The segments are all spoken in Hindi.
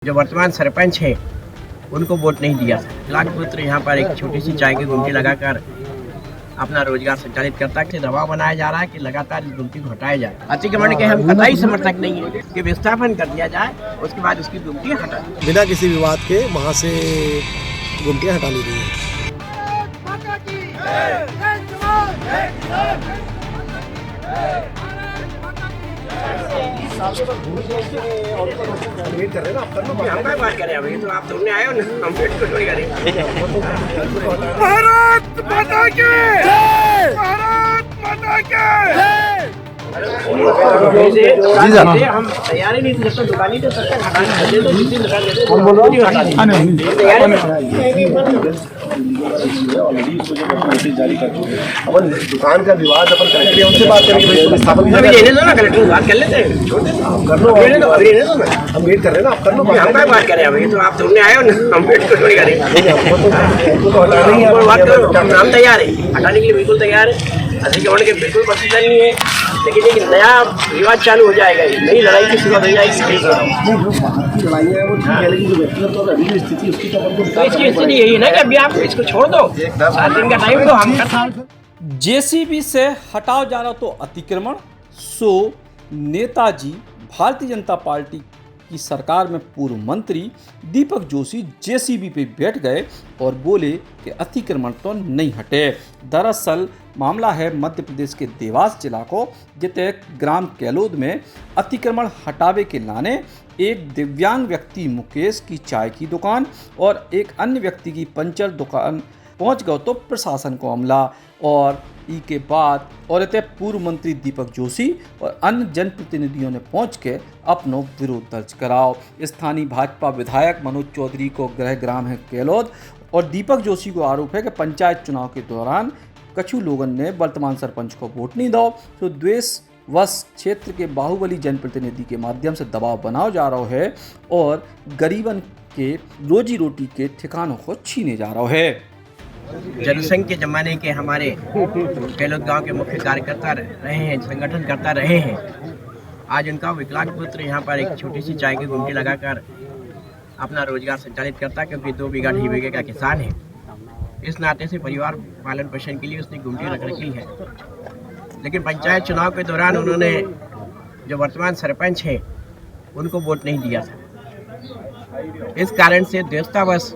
जो वर्तमान सरपंच है उनको वोट नहीं दिया। लाखपुत्र यहाँ पर एक छोटी सी चाय की गुमटी लगाकर अपना रोजगार संचालित करता है। दबाव बनाया जा रहा है कि लगातार इस गुमटी को हटाया जाए। अतिक्रमण के हम कतई समर्थक नहीं है कि विस्थापन कर दिया जाए, उसके बाद उसकी गुमटी हटा दी। बिना किसी विवाद के वहाँ से गुमटियाँ हटा ली गई है। वेट कर रहे ना, हम क्या बात करें अभी, तो आप तुमने आए हो ना, हम वेट को थोड़ी करें। भारत माता की जय! भारत माता की जय! जी हम तैयारी नहीं थी, जब तक दुकानी तो तब तक हटाने दे दो, जितनी दुकान दे दो हम बोलो हटा अपन दुकान का विवाद अपन कलेक्टर उनसे बात करेंगे, अभी रहने दो ना, कलेक्टर बात कर लेते हैं, छोड़ दो, कर लो, रहने दो, अभी रहने दो ना, हम वेट कर रहे हैं ना, आप कर लो। हम क्या बात करें अभी, तो आप तुमने आए हो ना, हम वेट को थोड़ी करें। बात करो, हम तैयार है, हटाने के लिए बिल्कुल तैयार है। अतिक्रमण के बिल्कुल पसंद नहीं है, लेकिन एक नया विवाद चालू हो जाएगा, नई लड़ाई की शुरुआत हो जाएगी। तो इसकी स्थिति यही है ना कि अभी आप इसको छोड़ दो, 7 दिन का टाइम दो, हम करते। जेसीबी से हटाओ जा रहा तो अतिक्रमण। सो नेताजी भारतीय जनता पार्टी की सरकार में पूर्व मंत्री दीपक जोशी जेसीबी पे बैठ गए और बोले कि अतिक्रमण तो नहीं हटे। दरअसल मामला है मध्य प्रदेश के देवास जिला को, जिते ग्राम केलोद में अतिक्रमण हटावे के लाने एक दिव्यांग व्यक्ति मुकेश की चाय की दुकान और एक अन्य व्यक्ति की पंचर दुकान पहुंच गए तो प्रशासन को हमला और ई के बाद और इतने पूर्व मंत्री दीपक जोशी और अन्य जनप्रतिनिधियों ने पहुंच के अपनो विरोध दर्ज कराओ। स्थानीय भाजपा विधायक मनोज चौधरी को गृह ग्राम है केलोद और दीपक जोशी को आरोप है कि पंचायत चुनाव के दौरान कछु लोगों ने वर्तमान सरपंच को वोट नहीं दो, तो द्वेषवश क्षेत्र के बाहुबली जनप्रतिनिधि के माध्यम से दबाव बनाया जा रहा है और गरीबन के रोजी रोटी के ठिकानों को छीने जा रहा है। जनसंघ के जमाने के हमारे केलोद गांव के मुख्य कार्यकर्ता रहे हैं, संगठन करता रहे हैं। आज उनका विकलांग पुत्र यहाँ पर एक छोटी सी चाय की गुमटी लगाकर अपना रोजगार संचालित करता, क्योंकि 2 बीघा 2.5 बीघे का किसान है। इस नाते से परिवार पालन पोषण के लिए उसने गुमटी रख रखी है। लेकिन पंचायत चुनाव के दौरान उन्होंने जो वर्तमान सरपंच है उनको वोट नहीं दिया था। इस कारण से द्वेषतावश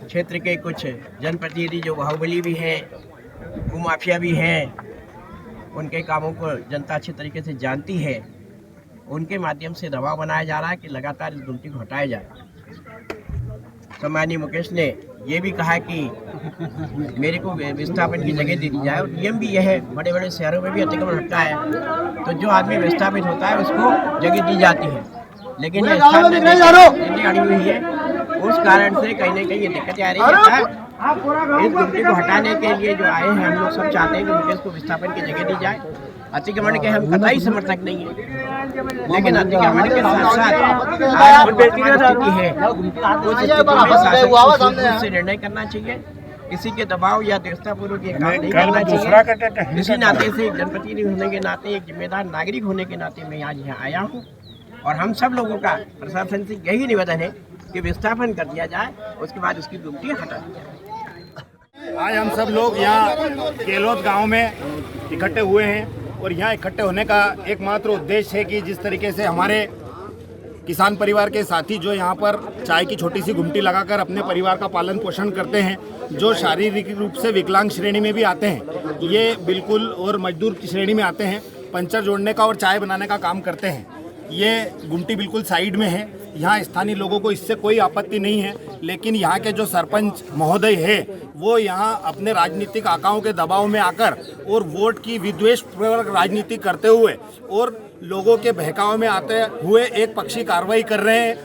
क्षेत्र के कुछ जनप्रतिनिधि जो बाहुबली भी हैं, भूमाफिया भी हैं, उनके कामों को जनता अच्छी तरीके से जानती है, उनके माध्यम से दबाव बनाया जा रहा है कि लगातार इस गुमटी को हटाया जाए। सम्मानीय मुकेश ने ये भी कहा कि मेरे को विस्थापन की जगह दे दी जाए, और नियम भी यह है, बड़े बड़े शहरों में भी अतिक्रमण हटता है तो जो आदमी विस्थापित होता है उसको जगह दी जाती है, लेकिन ये स्थान में अड़ी हुई है। उस कारण से कहीं ना कहीं ये दिक्कतें आ रही है। इस गुमटी को हटाने के लिए जो आए हैं, हम लोग सब चाहते हैं कि मुकेश को विस्थापन की जगह दी जाए। अतिक्रमण के हम कतई समर्थक नहीं है, लेकिन अतिक्रमण के साथ साथ स्थिति है, उस स्थिति में शासन से निर्णय करना चाहिए। किसी के दबाव या देवतापूर्वक ये काम नहीं करना चाहिए। इसी नाते से एक जनप्रतिनिधि होने के नाते, एक जिम्मेदार नागरिक होने के नाते मैं आज यहाँ आया हूँ और हम सब लोगों का प्रशासन से यही निवेदन है कि विस्थापन कर दिया जाए, उसके बाद उसकी गुमटी हटा दी जाए। आज हम सब लोग यहाँ केलोद गांव में इकट्ठे हुए हैं और यहाँ इकट्ठे होने का एकमात्र उद्देश्य है कि जिस तरीके से हमारे किसान परिवार के साथी जो यहाँ पर चाय की छोटी सी गुमटी लगाकर अपने परिवार का पालन पोषण करते हैं, जो शारीरिक रूप से विकलांग श्रेणी में भी आते हैं, ये बिल्कुल और मजदूर की श्रेणी में आते हैं, पंचर जोड़ने का और चाय बनाने का काम करते हैं। ये गुमटी बिल्कुल साइड में है। यहाँ स्थानीय लोगों को इससे कोई आपत्ति नहीं है, लेकिन यहाँ के जो सरपंच महोदय है वो यहाँ अपने राजनीतिक आकाओं के दबाव में आकर और वोट की विद्वेषपूर्वक राजनीति करते हुए और लोगों के बहकाव में आते हुए एक पक्षी कार्रवाई कर रहे हैं।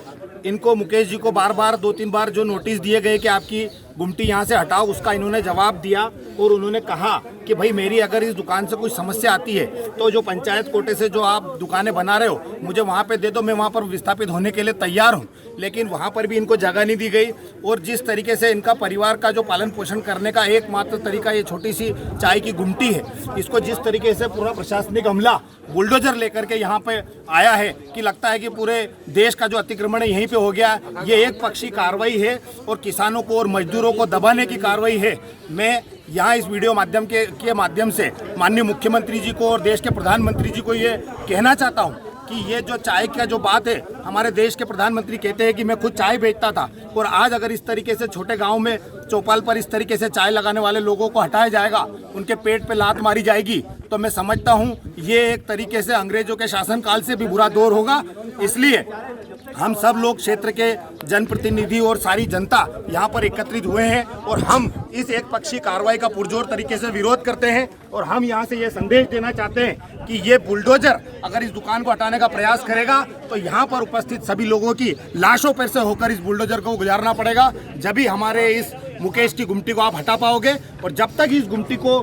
इनको मुकेश जी को बार बार 2-3 बार जो नोटिस दिए गए कि आपकी गुमटी यहाँ से हटाओ, उसका इन्होंने जवाब दिया और उन्होंने कहा कि भाई मेरी अगर इस दुकान से कुछ समस्या आती है तो जो पंचायत कोटे से जो आप दुकानें बना रहे हो मुझे वहाँ पे दे दो, मैं वहाँ पर विस्थापित होने के लिए तैयार हूँ। लेकिन वहाँ पर भी इनको जगह नहीं दी गई और जिस तरीके से इनका परिवार का जो पालन पोषण करने का एकमात्र तरीका ये छोटी सी चाय की गुमटी है, इसको जिस तरीके से पूरा प्रशासनिक हमला बुलडोजर लेकर के यहाँ पे आया है कि लगता है कि पूरे देश का जो अतिक्रमण है यहीं पे हो गया। ये एक पक्षी कार्रवाई है और किसानों को और मजदूरों को दबाने की कार्रवाई है। मैं यहाँ इस वीडियो माध्यम के माध्यम से माननीय मुख्यमंत्री जी को और देश के प्रधानमंत्री जी को ये कहना चाहता हूँ कि ये जो चाय का जो बात है, हमारे देश के प्रधानमंत्री कहते हैं कि मैं खुद चाय बेचता था और आज अगर इस तरीके से छोटे गांव में चौपाल पर इस तरीके से चाय लगाने वाले लोगों को हटाया जाएगा, उनके पेट पे लात मारी जाएगी, तो मैं समझता हूँ ये एक तरीके से अंग्रेजों के शासनकाल से भी बुरा दौर होगा। इसलिए हम सब लोग क्षेत्र के जनप्रतिनिधि और सारी जनता यहाँ पर एकत्रित हुए हैं और हम इस एक पक्षी कार्रवाई का पुरजोर तरीके से विरोध करते हैं और हम यहाँ से ये संदेश देना चाहते हैं कि ये बुलडोजर अगर इस दुकान को हटाने का प्रयास करेगा तो यहाँ पर उपस्थित सभी लोगों की लाशों पर से होकर इस बुलडोजर को गुजारना पड़ेगा। जब भी हमारे इस मुकेश की गुमटी को आप हटा पाओगे और जब तक इस गुमटी को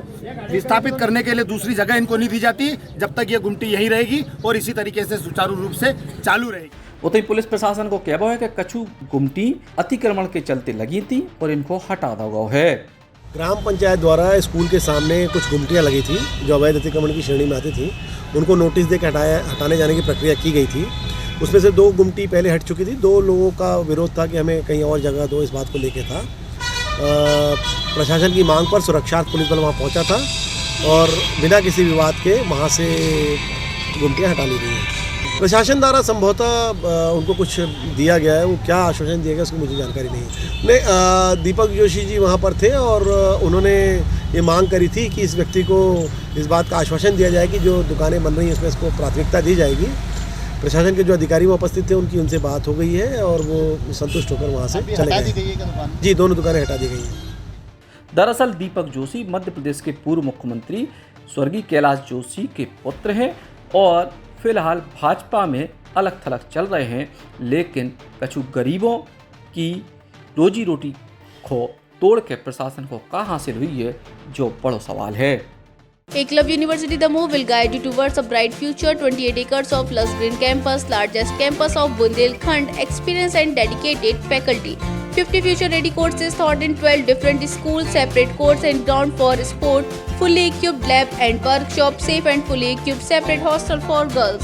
विस्थापित करने के लिए दूसरी जगह इनको नहीं दी जाती, जब तक ये गुमटी यहीं रहेगी और इसी तरीके से सुचारू रूप से चालू रहेगी। उतई पुलिस प्रशासन को कहना है कि कछु गुमटी अतिक्रमण के चलते लगी थी और इनको हटा दिया गया है। ग्राम पंचायत द्वारा स्कूल के सामने कुछ गुमटियाँ लगी थी जो अवैध अतिक्रमण की श्रेणी में आती थी, उनको नोटिस दे के हटाने जाने की प्रक्रिया की गई थी। उसमें से 2 गुमटी पहले हट चुकी थी। 2 लोगों का विरोध था कि हमें कहीं और जगह दो, इस बात को लेके था। प्रशासन की मांग पर सुरक्षार्थ पुलिस बल वहाँ पहुँचा था और बिना किसी विवाद के वहाँ से गुमटियाँ हटा ली गई हैं। प्रशासन द्वारा संभवतः उनको कुछ दिया गया है, वो क्या आश्वासन दिया गया उसकी मुझे जानकारी नहीं। दीपक जोशी जी वहाँ पर थे और उन्होंने ये मांग करी थी कि इस व्यक्ति को इस बात का आश्वासन दिया जाए कि जो दुकानें बन रही हैं उसमें इसको प्राथमिकता दी जाएगी। प्रशासन के जो अधिकारी वहाँ उपस्थित थे उनकी उनसे बात हो गई है और वो संतुष्ट होकर वहाँ से चले गए। जी, दोनों दुकानें हटा दी गई हैं। दरअसल दीपक जोशी मध्य प्रदेश के पूर्व मुख्यमंत्री स्वर्गीय कैलाश जोशी के पुत्र हैं और फिलहाल भाजपा में अलग थलग चल रहे हैं, लेकिन कछु गरीबों की रोजी रोटी को तोड़ के प्रशासन को कहाँ हासिल हुई है, जो बड़ा सवाल है। Eklavya University Damoh will guide you towards a bright future. 28 acres of lush green campus, largest campus of Bundelkhand, experienced and dedicated faculty. 50 future-ready courses taught in 12 different schools, separate courts and ground for sport, fully equipped lab and workshop, safe and fully equipped separate hostel for girls.